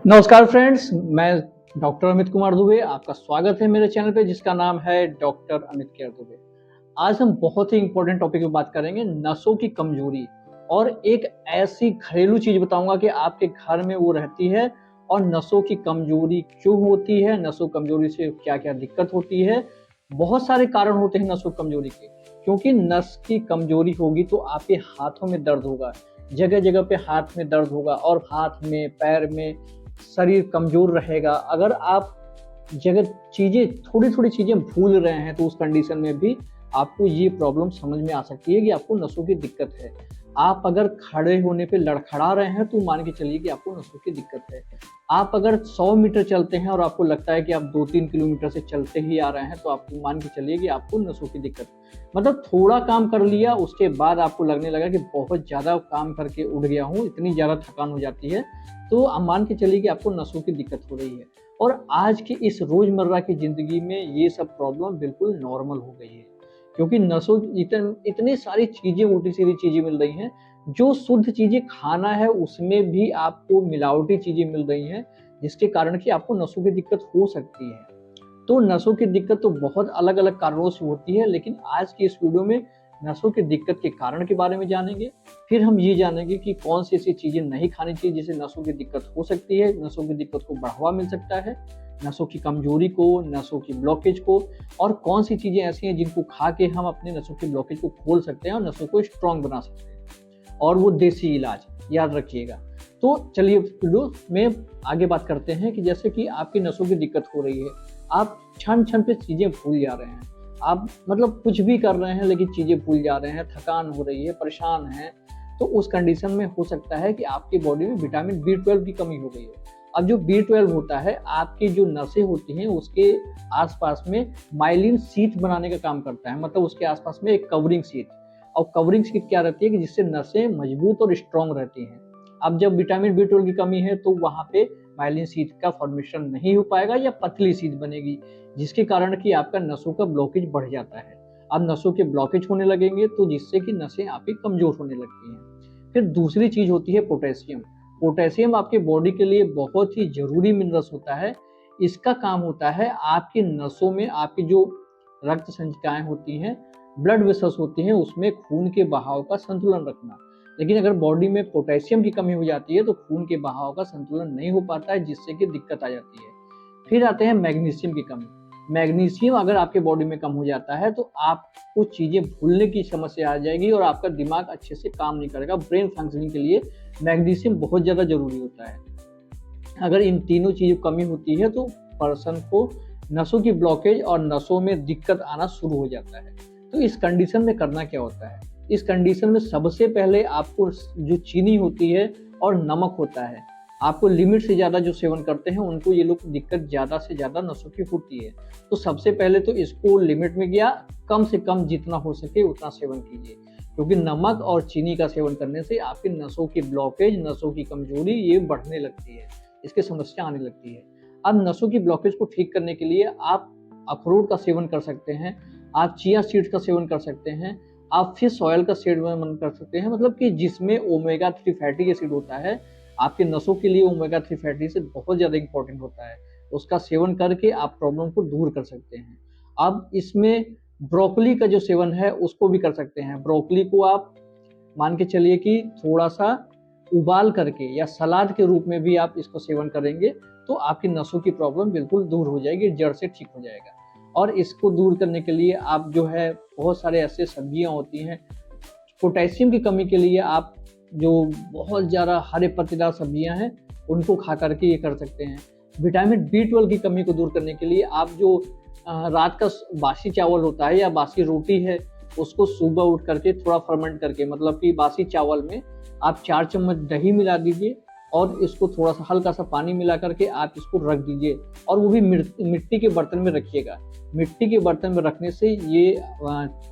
नमस्कार फ्रेंड्स, मैं डॉक्टर अमित कुमार दुबे। आपका स्वागत है मेरे चैनल पे जिसका नाम है डॉक्टर अमित केयर दुबे। आज हम बहुत ही इंपॉर्टेंट टॉपिक पे बात करेंगे, नसों की कमजोरी। और एक ऐसी घरेलू चीज बताऊंगा कि आपके घर में वो रहती है और नसों की कमजोरी क्यों होती है, नसों कमजोरी से क्या क्या दिक्कत होती है। बहुत सारे कारण होते हैं नसों कमजोरी के, क्योंकि नस की कमजोरी होगी तो आपके हाथों में दर्द होगा, जगह जगह पे हाथ में दर्द होगा और हाथ में, पैर में शरीर कमजोर रहेगा। अगर आप जगह चीजें थोड़ी थोड़ी चीजें भूल रहे हैं तो उस कंडीशन में भी आपको ये प्रॉब्लम समझ में आ सकती है कि आपको नसों की दिक्कत है। आप अगर खड़े होने पे लड़खड़ा रहे हैं तो मान के चलिए कि आपको नसों की दिक्कत है। आप अगर 100 मीटर चलते हैं और आपको लगता है कि आप 2-3 किलोमीटर से चलते ही आ रहे हैं तो आपको मान के चलिए कि आपको नसों की दिक्कत, मतलब थोड़ा काम कर लिया उसके बाद आपको लगने लगा कि बहुत ज्यादा काम करके उठ गया हूँ, इतनी ज्यादा थकान हो जाती है, तो आप मान के चलिए कि आपको नसों की दिक्कत हो रही है। और आज की इस रोजमर्रा की जिंदगी में ये सब प्रॉब्लम बिल्कुल नॉर्मल हो गई है, क्योंकि नसों इतनी सारी चीजें, उल्टी सीधी चीजें मिल रही हैं। जो शुद्ध चीजें खाना है उसमें भी आपको मिलावटी चीजें मिल रही हैं, जिसके कारण कि आपको नसों की दिक्कत हो सकती है। तो नसों की दिक्कत तो बहुत अलग अलग कारणों से होती है, लेकिन आज की इस वीडियो में नसों की दिक्कत के कारण के बारे में जानेंगे। फिर हम ये जानेंगे कि कौन सी ऐसी चीजें नहीं खानी चाहिए जिससे नसों की दिक्कत हो सकती है, नसों की दिक्कत को बढ़ावा मिल सकता है, नसों की कमजोरी को, नसों की ब्लॉकेज को, और कौन सी चीजें ऐसी हैं जिनको खा के हम अपने नसों की ब्लॉकेज को खोल सकते हैं और नसों को स्ट्रांग बना सकते हैं, और वो देसी इलाज याद रखिएगा। तो चलिए वीडियो में आगे बात करते हैं कि जैसे कि आपकी नसों की दिक्कत हो रही है, आप क्षण क्षण पे चीजें भूल जा रहे हैं, आप मतलब कुछ भी कर रहे हैं लेकिन चीजें भूल जा रहे हैं, थकान हो रही है, परेशान हैं, तो उस कंडीशन में हो सकता है कि आपकी बॉडी में विटामिन B12 की कमी हो गई है। अब जो B12 होता है, आपकी जो नसें होती हैं उसके आसपास में माइलिन शीथ बनाने का काम करता है, मतलब उसके आसपास में एक कवरिंग शीथ। और कवरिंग शीथ क्या रहती है कि जिससे नसें मजबूत और स्ट्रांग रहती हैं। अब जब विटामिन B12 की कमी है तो वहां पे माइलिन शीथ का फॉर्मेशन नहीं हो पाएगा या पतली शीथ बनेगी, जिसके कारण कि आपका नसों का ब्लॉकेज बढ़ जाता है। अब नसों के ब्लॉकेज होने लगेंगे तो जिससे कि नसें आपकी कमजोर होने लगती हैं। फिर दूसरी चीज होती है पोटेशियम। पोटेशियम आपके बॉडी के लिए बहुत ही जरूरी मिनरल्स होता है। इसका काम होता है आपकी नसों में, आपकी जो रक्त संचिकाएं होती हैं, ब्लड वेसल्स होती हैं, उसमें खून के बहाव का संतुलन रखना। लेकिन अगर बॉडी में पोटेशियम की कमी हो जाती है तो खून के बहाव का संतुलन नहीं हो पाता है, जिससे कि दिक्कत आ जाती है। फिर आते हैं मैग्नीशियम की कमी। मैग्नीशियम अगर आपके बॉडी में कम हो जाता है तो आपको चीजें भूलने की समस्या आ जाएगी और आपका दिमाग अच्छे से काम नहीं करेगा। ब्रेन फंक्शनिंग के लिए मैग्नीशियम बहुत ज्यादा जरूरी होता है। अगर इन तीनों चीजों की कमी होती है तो पर्सन को नसों की ब्लॉकेज और नसों में दिक्कत आना शुरू हो जाता है। तो इस कंडीशन में करना क्या होता है? इस कंडीशन में सबसे पहले आपको जो चीनी होती है और नमक होता है, आपको लिमिट से ज्यादा जो सेवन करते हैं उनको ये लोग दिक्कत ज्यादा से ज्यादा नसों की होती है। तो सबसे पहले तो इसको लिमिट में किया, कम से कम जितना हो सके उतना सेवन कीजिए, क्योंकि नमक और चीनी का सेवन करने से आपकी नसों की ब्लॉकेज, नसों की कमजोरी ये बढ़ने लगती है, इसकी समस्या आने लगती है। अब नसों की ब्लॉकेज को ठीक करने के लिए आप अखरोट का सेवन कर सकते हैं, आप चिया सीड्स का सेवन कर सकते हैं, आप फिश ऑयल का सेवन कर सकते हैं, मतलब कि जिसमें ओमेगा 3 फैटी एसिड होता है। आपके नसों के लिए ओमेगा 3 फैटी एसिड बहुत ज़्यादा इंपॉर्टेंट होता है, उसका सेवन करके आप प्रॉब्लम को दूर कर सकते हैं। अब इसमें ब्रोकली का जो सेवन है उसको भी कर सकते हैं। ब्रोकली को आप मान के चलिए कि थोड़ा सा उबाल करके या सलाद के रूप में भी आप इसको सेवन करेंगे तो आपकी नसों की प्रॉब्लम बिल्कुल दूर हो जाएगी, जड़ से ठीक हो जाएगा। और इसको दूर करने के लिए आप जो है बहुत सारे ऐसे सब्जियां होती हैं। पोटेशियम की कमी के लिए आप जो बहुत ज़्यादा हरे पत्तेदार सब्जियां हैं उनको खा करके ये कर सकते हैं। विटामिन B12 की कमी को दूर करने के लिए आप जो रात का बासी चावल होता है या बासी रोटी है, उसको सुबह उठ करके थोड़ा फर्मेंट करके, मतलब कि बासी चावल में आप 4 चम्मच दही मिला दीजिए और इसको थोड़ा सा हल्का सा पानी मिला करके आप इसको रख दीजिए, और वो भी मिट्टी के बर्तन में रखिएगा। मिट्टी के बर्तन में रखने से ये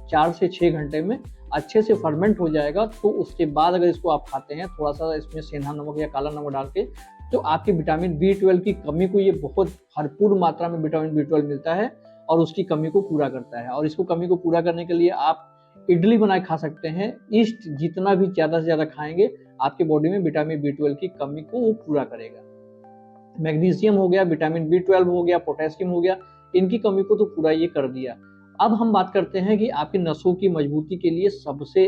4 से 6 घंटे में अच्छे से फर्मेंट हो जाएगा। तो उसके बाद अगर इसको आप खाते हैं थोड़ा सा इसमें सेंधा नमक या काला नमक डाल के, तो आपकी विटामिन B12 की कमी को ये बहुत भरपूर मात्रा में विटामिन B12 मिलता है और उसकी कमी को पूरा करता है। और इसको कमी को पूरा करने के लिए आप इडली बनाए खा सकते हैं। ईस्ट जितना भी ज़्यादा से ज़्यादा खाएंगे आपके बॉडी में विटामिन B12 की कमी को वो पूरा करेगा। मैग्नीशियम हो गया, विटामिन B12 हो गया, पोटेशियम हो गया, इनकी कमी को तो पूरा ये कर दिया। अब हम बात करते हैं कि आपकी नसों की मजबूती के लिए सबसे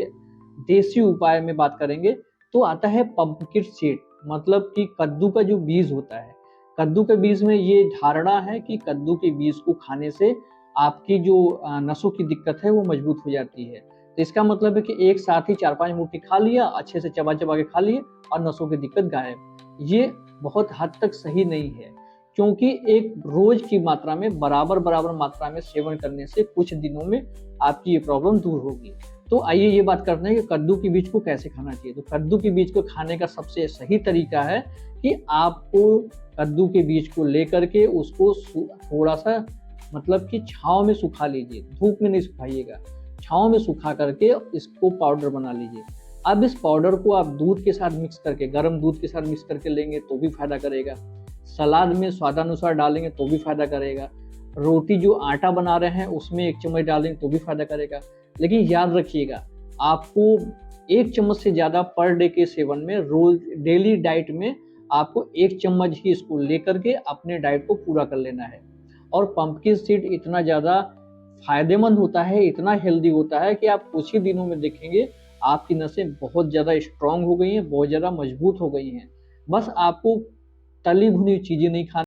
देसी उपाय में बात करेंगे, तो आता है पंपकिन सीड, मतलब कि कद्दू का जो बीज होता है। कद्दू के बीज में ये धारणा है कि कद्दू के बीज को खाने से आपकी जो नसों की दिक्कत है वो मजबूत हो जाती है। तो इसका मतलब है कि एक साथ ही 4-5 मुट्ठी खा लिया, अच्छे से चबा-चबा के खा लिए और नसों की दिक्कत गायब। ये बहुत हद तक सही नहीं है, क्योंकि एक रोज की मात्रा में बराबर मात्रा में सेवन करने से कुछ दिनों में आपकी ये प्रॉब्लम दूर होगी। तो आइए ये बात करते हैं कि कद्दू के बीज को कैसे खाना चाहिए। तो कद्दू के बीज को खाने का सबसे सही तरीका है कि आपको कद्दू के बीज को लेकर के उसको थोड़ा सा मतलब कि छाँव में सुखा लीजिए, धूप में नहीं सुखाइएगा, छाँव में सुखा करके इसको पाउडर बना लीजिए। अब इस पाउडर को आप दूध के साथ मिक्स करके, गर्म दूध के साथ मिक्स करके लेंगे तो भी फायदा करेगा, सलाद में स्वादानुसार डालेंगे तो भी फायदा करेगा, रोटी जो आटा बना रहे हैं उसमें 1 चम्मच डालेंगे तो भी फायदा करेगा। लेकिन याद रखिएगा, आपको 1 चम्मच से ज़्यादा पर डे के सेवन में, रोज डेली डाइट में आपको 1 चम्मच ही इसको लेकर के अपने डाइट को पूरा कर लेना है। और पंपकिन सीड इतना ज़्यादा फायदेमंद होता है, इतना हेल्दी होता है कि आप कुछ ही दिनों में देखेंगे आपकी नसें बहुत ज़्यादा स्ट्रांग हो गई हैं, बहुत ज़्यादा मजबूत हो गई हैं। बस आपको तली भुनी चीज़ें नहीं खानी